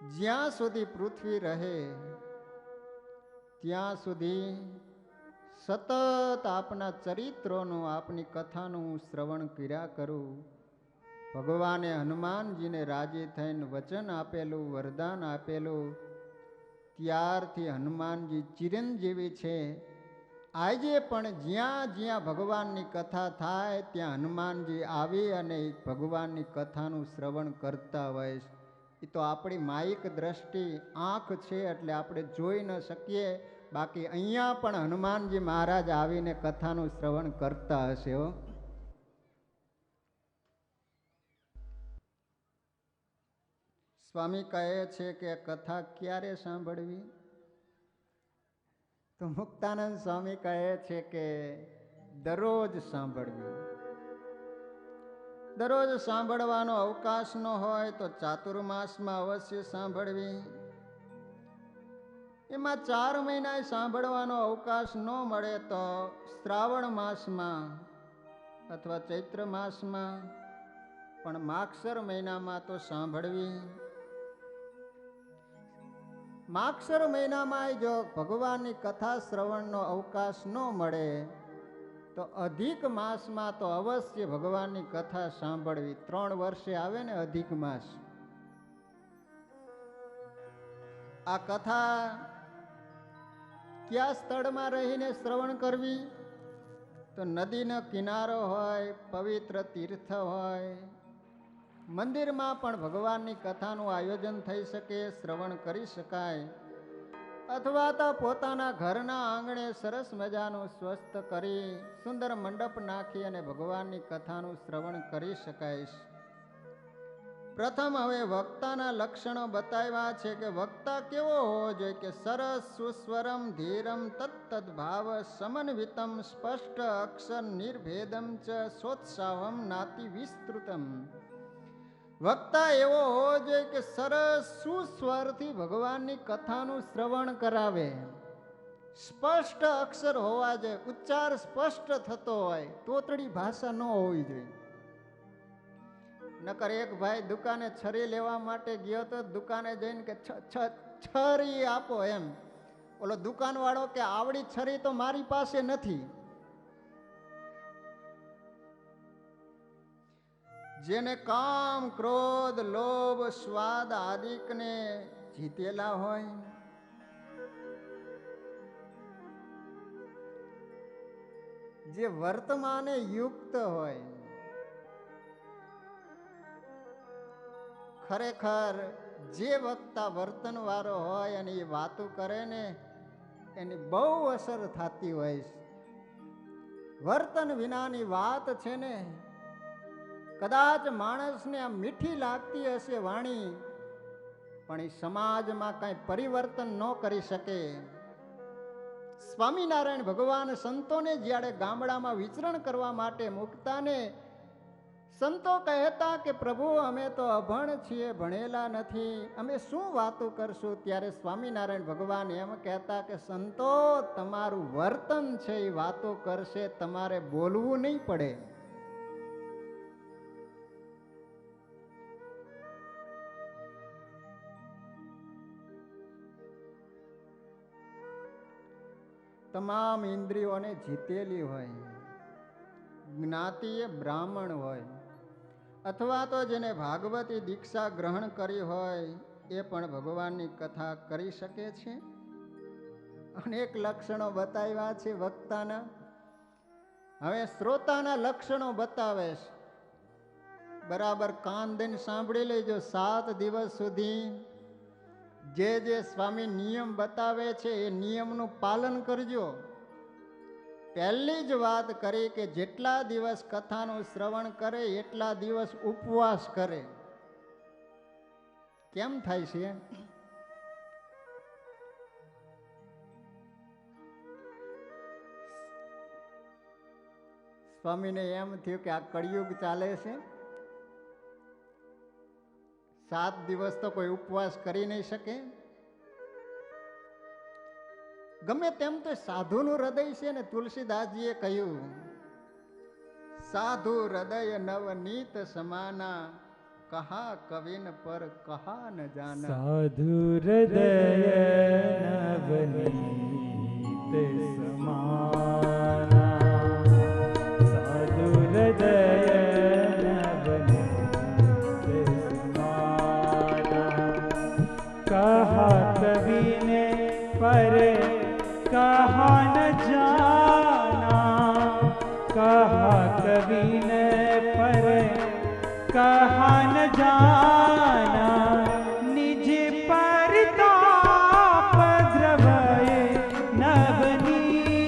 જ્યાં સુધી પૃથ્વી રહે ત્યાં સુધી સતત આપના ચરિત્રોનું, આપની કથાનું હું શ્રવણ કર્યા કરું. ભગવાને હનુમાનજીને રાજી થઈને વચન આપેલું, વરદાન આપેલું, ત્યારથી હનુમાનજી ચિરંજીવી છે. આજે પણ જ્યાં જ્યાં ભગવાનની કથા થાય ત્યાં હનુમાનજી આવી અને ભગવાનની કથાનું શ્રવણ કરતા હોય. એ તો આપણી માયિક દ્રષ્ટિ આંખ છે એટલે આપણે જોઈ ન શકીએ. બાકી અહીંયા પણ હનુમાનજી મહારાજ આવીને કથાનું શ્રવણ કરતા હશે હો. સ્વામી કહે છે કે કથા ક્યારે સાંભળવી? તો મુક્તાનંદ સ્વામી કહે છે કે દરરોજ સાંભળવી. દરરોજ સાંભળવાનો અવકાશ ન હોય તો ચાતુર્માસમાં અવશ્ય સાંભળવી. એમાં 4 મહિના સાંભળવાનો અવકાશ ન મળે તો શ્રાવણ માસમાં અથવા ચૈત્ર માસમાં, પણ માગસર મહિનામાં તો સાંભળવી. માગસર મહિનામાં જો ભગવાનની કથા શ્રવણનો અવકાશ ન મળે તો અધિક માસમાં તો અવશ્ય ભગવાનની કથા સાંભળવી. 3 વર્ષે આવે ને અધિક માસ. આ કથા કયા સ્થળમાં રહીને શ્રવણ કરવી? તો નદીનો કિનારો હોય, પવિત્ર તીર્થ હોય, મંદિરમાં પણ ભગવાનની કથાનું આયોજન થઈ શકે, શ્રવણ કરી શકાય. અથવા તો પોતાના ઘરના આંગણે સરસ મજાનું સ્વસ્થ કરી સુંદર મંડપ નાખી અને ભગવાનની કથાનું શ્રવણ કરી શકાય. પ્રથમ હવે વક્તાના લક્ષણો બતાવ્યા છે કે વક્તા કેવો હોવો જોઈએ કે સરસ, સુસ્વરમ, ધીરમ, તત્તદ ભાવ, સમન્વિતમ, સ્પષ્ટ અક્ષર, નિર્ભેદમ ચ સોત્સાહમ નાતિ વિસ્તૃતમ. વક્તા એવો હોવો જોઈએ કે સરસ સુસ્વરથી ભગવાનની કથાનું શ્રવણ કરાવે. સ્પષ્ટ અક્ષર હોવા જોઈએ, ઉચ્ચાર સ્પષ્ટ થતો હોય, તોતડી ભાષા ન હોવી જોઈએ. નકર એક ભાઈ દુકાને છરી લેવા માટે ગયો તો દુકાને જઈને કે છરી આપો એમ. ઓલો દુકાનવાળો કે આવડી છરી તો મારી પાસે નથી. જેને કામ, ક્રોધ, લોભ, સ્વાદ આદિકને જીતેલા હોય, જે વર્તમાને યુક્ત હોય, ખરેખર જે વક્તા વર્તન વાળો હોય અને એ વાતો કરે ને એની બહુ અસર થતી હોય. વર્તન વિનાની વાત છે ને, કદાચ માણસને આ મીઠી લાગતી હશે વાણી, પણ એ સમાજમાં કઈ પરિવર્તન ન કરી શકે. સ્વામિનારાયણ ભગવાન સંતોને જ્યારે ગામડામાં વિચરણ કરવા માટે મૂકતા ને, સંતો કહેતા કે પ્રભુ અમે તો અભણ છીએ, ભણેલા નથી, અમે શું વાતો કરશું? ત્યારે સ્વામિનારાયણ ભગવાન એમ કહેતા કે સંતો તમારું વર્તન છે એ વાતો કરશે, તમારે બોલવું નહીં પડે. તમામ ઇન્દ્રિયોને જીતેલી હોય, જ્ઞાતિ એ બ્રાહ્મણ હોય અથવા તો જેને ભાગવતી દીક્ષા ગ્રહણ કરી હોય એ પણ ભગવાનની કથા કરી શકે છે. અનેક લક્ષણો બતાવ્યા છે વક્તાના. હવે શ્રોતાના લક્ષણો બતાવે છે. બરાબર કાન દઈને સાંભળી લેજો. 7 દિવસ સુધી જે સ્વામી નિયમ બતાવે છે એ નિયમનું પાલન કરજો. પહેલી જ વાત કરી કે જેટલા દિવસ કથાનું શ્રવણ કરે એટલા દિવસ ઉપવાસ કરે. કેમ થાય છે? સ્વામીને એમ થયું કે આ કળિયુગ ચાલે છે, 7 દિવસ તો કોઈ ઉપવાસ કરી નહીં શકે. ગમે તેમ તો સાધુનું હૃદય છે ને, તુલસીદાસજીએ કહ્યું સાધુ હૃદય નવનીત સમાના, કહા કવિન પર કહા ન જાન. સાધુ હૃદય નવનીત સમાના, સાધુ હૃદય નવનીત સમાના, કહા કવિને પર કહા ન જાના, કહા કવિને પર કહા ન જાના, નિજ પરતાપ દ્રવય નવનીતા,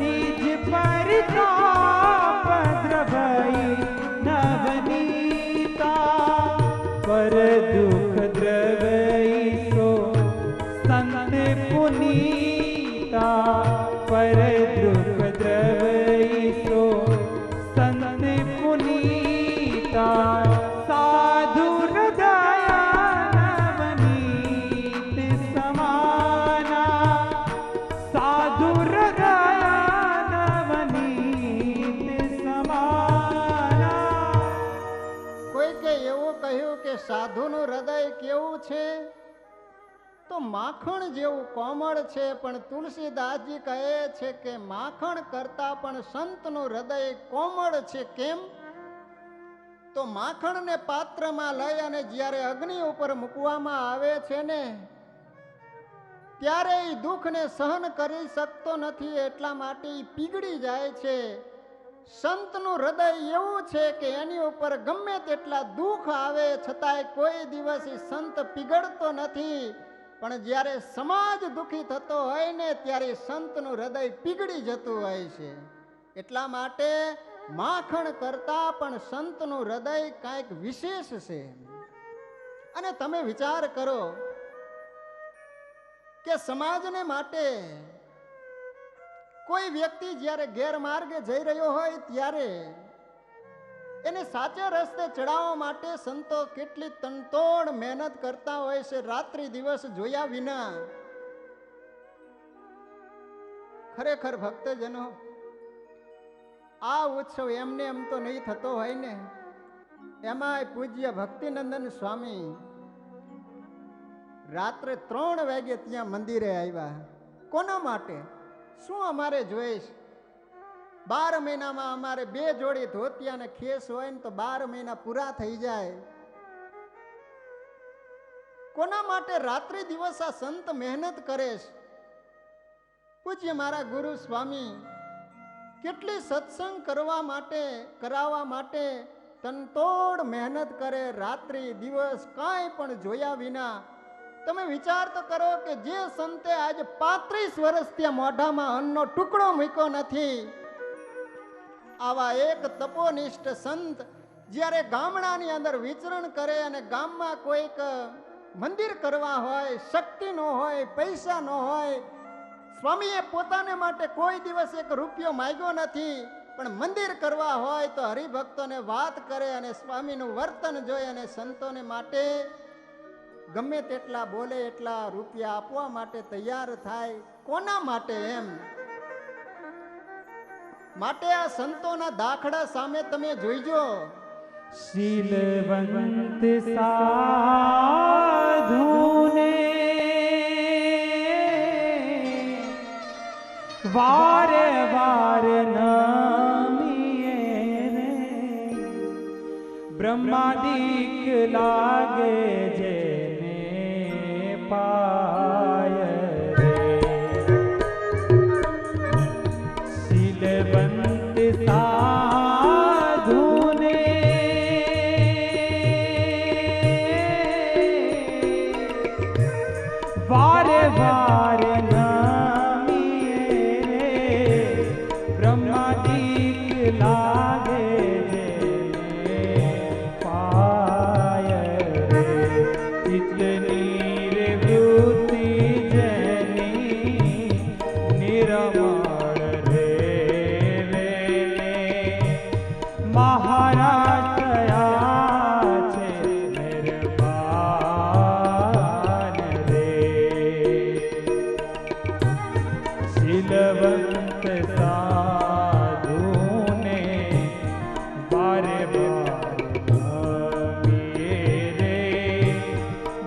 નિજ પરતાપ દ્રવય નવનીતા, પર દુઃખ દ્રવય સો સંત પુનીતા, પર દુઃખ દ્રવય સો સંત પુનીતા, સાધુ હૃદય નવનીત સમાના, સાધુ હૃદય નવનીત સમાના. કોઈકે એવું કહ્યું કે સાધુનું હૃદય કેવું છે? તો માખણ જેવું કોમળ છે. પણ તુલસીદાસજી કહે છે કે માખણ કરતા પણ સંતનું હૃદય કોમળ છે. કેમ? તો માખણને પાત્રમાં લઈ અને જ્યારે અગ્નિ ઉપર મૂકવામાં આવે છે ને, ત્યારે એ દુઃખને સહન કરી શકતો નથી, એટલા માટે એ પીગળી જાય છે. સંતનું હૃદય એવું છે કે એની ઉપર ગમે તેટલા દુઃખ આવે છતાંય કોઈ દિવસ એ સંત પીગળતો નથી. પણ જ્યારે સમાજ દુઃખી થતો હોય ને, ત્યારે સંતનું હૃદય પીગળી જતું હોય છે. એટલા માટે માખણ કરતા પણ સંતનું હૃદય કાંઈક વિશેષ છે. અને તમે વિચાર કરો કે સમાજને માટે કોઈ વ્યક્તિ જ્યારે ગેરમાર્ગે જઈ રહ્યો હોય ત્યારે એને સાચે રસ્તે ચડાવવા માટે સંતો કેટલી તનતોડ મહેનત કરતા હોય છે, રાત્રિ દિવસ જોયા વિના. ખરેખર ભક્તજનો, આ ઉત્સવ એમને એમ તો નહીં થતો હોય ને. એમાંય પૂજ્ય ભક્તિનંદન સ્વામી રાત્રે 3 વાગે ત્યાં મંદિરે આવ્યા. કોના માટે? શું અમારે જોઈશ? 12 મહિનામાં અમારે 2 જોડી ધોતિયા ને ખેસ હોય ને તો 12 મહિના પૂરા થઈ જાય. કોના માટે રાત્રિ દિવસ આ સંત મહેનત કરે છે? પૂજ્ય મારા ગુરુ સ્વામી કેટલી સત્સંગ કરાવવા માટે તનતોડ મહેનત કરે, રાત્રિ દિવસ કાંઈ પણ જોયા વિના. તમે વિચાર તો કરો કે જે સંતે આજે 35 વર્ષ ત્યાં મોઢામાં અન્નનો ટુકડો મૂક્યો નથી, આવા એક તપોનિષ્ઠ સંત જ્યારે ગામડાની અંદર વિચરણ કરે અને ગામમાં કોઈક મંદિર કરવા હોય, શક્તિ ન હોય, પૈસા ન હોય, સ્વામીએ પોતાને માટે કોઈ દિવસ 1 રૂપિયો માંગ્યો નથી, પણ મંદિર કરવા હોય તો હરિભક્તોને વાત કરે અને સ્વામીનું વર્તન જોઈ અને સંતોને માટે ગમે તેટલા બોલે એટલા રૂપિયા આપવા માટે તૈયાર થાય. કોના માટે? એમ માટે આ સંતોના દાખલા સામે તમે જોઈજો. શીલવંત સાધુને વારે વારે નમીએ રે, બ્રહ્માદિક લાગે જેને પાય રે. શીલવંત સાધુને વારે વારે લાગે જેને પાય રે.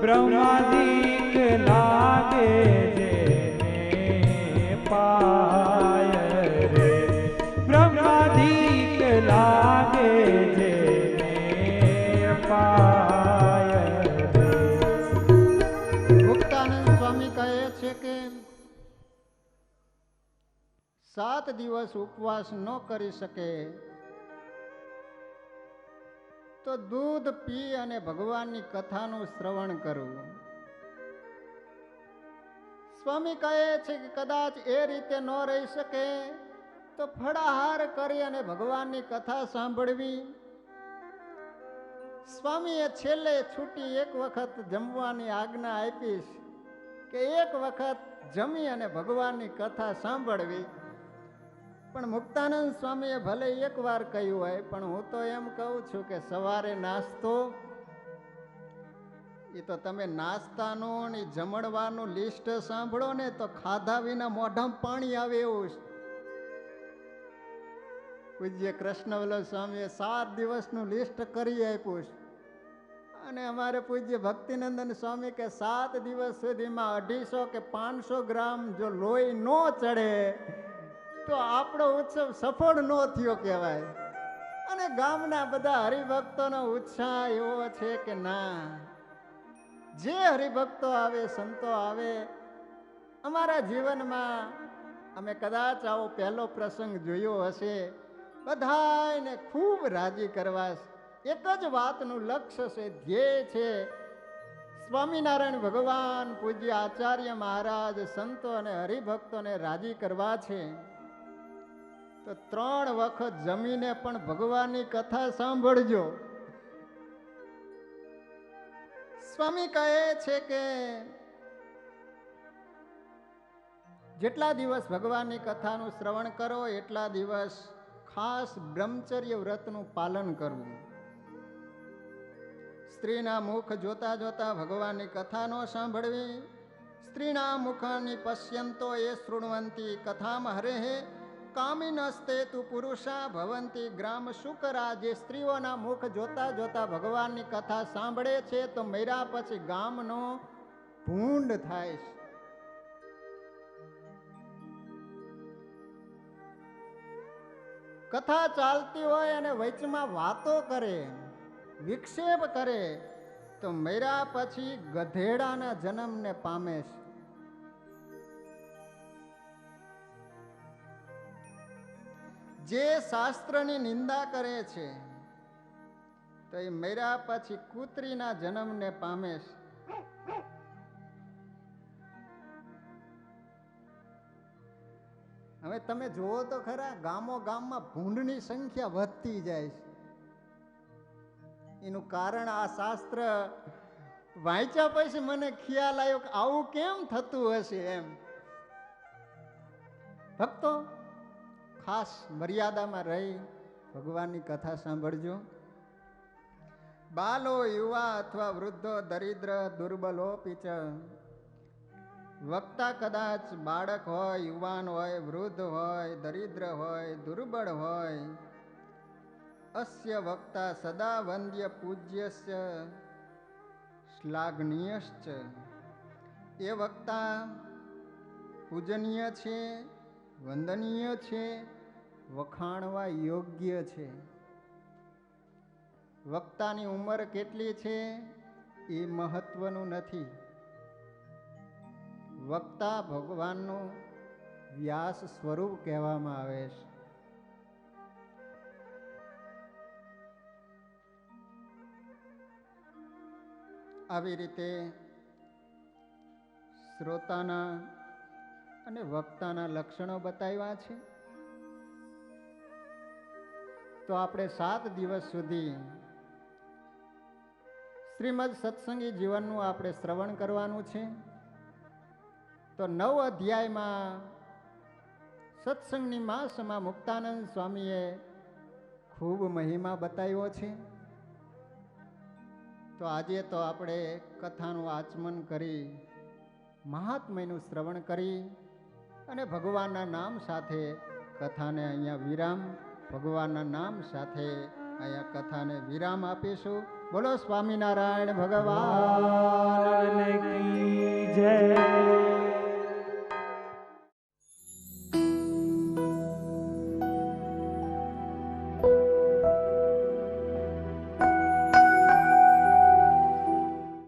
બ્રહ્માદિક લાગે જેને પાય રે, બ્રહ્માદિક લાગે જેને પાય રે. મુક્તાનંદ સ્વામી કહે છે કે 7 દિવસ ઉપવાસ ન કરી શકે તો દૂધ પી અને ભગવાનની કથાનું શ્રવણ કરવું. સ્વામી કહે છે કે કદાચ એ રીતે ન રહી શકે તો ફળાહાર કરી અને ભગવાનની કથા સાંભળવી. સ્વામીએ છેલ્લે છૂટી એક વખત જમવાની આજ્ઞા આપીશ કે એક વખત જમી અને ભગવાનની કથા સાંભળવી. પણ મુક્તાનંદ સ્વામીએ ભલે એક વાર કહ્યું હોય, પણ હું તો એમ કહું છું કે સવારે નાસ્તો એ તો તમે નાસ્તાનું ને જમણવાનું લિસ્ટ સાંભળો ને તો ખાધા વિના મોઢામાં પાણી આવે એવું છે. પૂજ્ય કૃષ્ણવલ્લભ સ્વામીએ 7 દિવસનું લિસ્ટ કરી આપ્યું છે અને અમારે પૂજ્ય ભક્તિનંદન સ્વામી કે 7 દિવસ સુધીમાં 250 કે 500 ગ્રામ જો લોહી ન ચડે તો આપણો ઉત્સવ સફળ ન થયો કહેવાય. અને ગામના બધા હરિભક્તોનો ઉત્સાહ એવો છે કે ના, જે હરિભક્તો આવે, સંતો આવે, અમારા જીવનમાં અમે કદાચ આવો પહેલો પ્રસંગ જોયો હશે, બધાને ખૂબ રાજી કરવા એક જ વાતનું લક્ષ્ય છે, ધ્યેય છે, સ્વામિનારાયણ ભગવાન, પૂજ્ય આચાર્ય મહારાજ, સંતો અને હરિભક્તોને રાજી કરવા છે. તો 3 વખત જમીને પણ ભગવાનની કથા સાંભળજો. સ્વામી કહે છે કે જેટલા દિવસ ભગવાનની કથાનું શ્રવણ કરો એટલા દિવસ ખાસ બ્રહ્મચર્ય વ્રતનું પાલન કરવું. સ્ત્રીના મુખ જોતા જોતા ભગવાનની કથા ન સાંભળવી. સ્ત્રીના મુખાની પશ્યંતો એ શૃણવંતી કથામ હરેહે કામિનસ્તે તુ પુરુષા ભવંતી ગ્રામ શુકરા. જે સ્ત્રીઓના મુખ જોતા જોતા ભગવાનની કથા સાંભળે છે તો મર્યા પછી ગામનો ભૂંડ થાય છે. કથા ચાલતી હોય અને વચમાં વાતો કરે, વિક્ષેપ કરે તો મર્યા પછી ગધેડાના જન્મને પામે છે. જે શાસ્ત્રની નિંદા કરે છે તો એ મર્યા પછી કૂતરીના જન્મને પામે છે. હવે તમે જુઓ તો ખરા, ગામો ગામમાં ભૂંડની સંખ્યા વધતી જાય છે. એનું કારણ આ શાસ્ત્ર વાંચ્યા પછી મને ખ્યાલ આવ્યો કે આવું કેમ થતું હશે. એમ ભક્તો ખાસ મર્યાદામાં રહી ભગવાનની કથા સાંભળજો. બાલો, યુવા અથવા વૃદ્ધો, દરિદ્ર, દુર્બલો પીચ. વક્તા કદાચ બાળક હોય, યુવાન હોય, વૃદ્ધ હોય, દરિદ્ર હોય, દુર્બળ હોય. અસ્ય વક્તા સદા વંદ્ય પૂજ્યસ્ય શ્લાઘનીયશ્ચ. એ વક્તા પૂજનીય છે, વંદનીય છે, વખાણવા યોગ્ય છે. વક્તાની ઉંમર કેટલી છે એ મહત્વનું નથી. વક્તા ભગવાનનું વ્યાસ સ્વરૂપ કહેવામાં આવે છે. આવી રીતે શ્રોતાના અને વક્તાના લક્ષણો બતાવ્યા છે. તો આપણે 7 દિવસ સુધી શ્રીમદ સત્સંગી જીવનનું આપણે શ્રવણ કરવાનું છે. તો 9 અધ્યાયમાં સત્સંગની માસમાં મુક્તાનંદ સ્વામીએ ખૂબ મહિમા બતાવ્યો છે. તો આજે તો આપણે કથાનું આચમન કરી, મહાત્મ્યનું શ્રવણ કરી અને ભગવાનના નામ સાથે કથાને અહીંયા વિરામ, ભગવાનના નામ સાથે અહીંયા કથાને વિરામ આપીશું. બોલો સ્વામિનારાયણ ભગવાન કી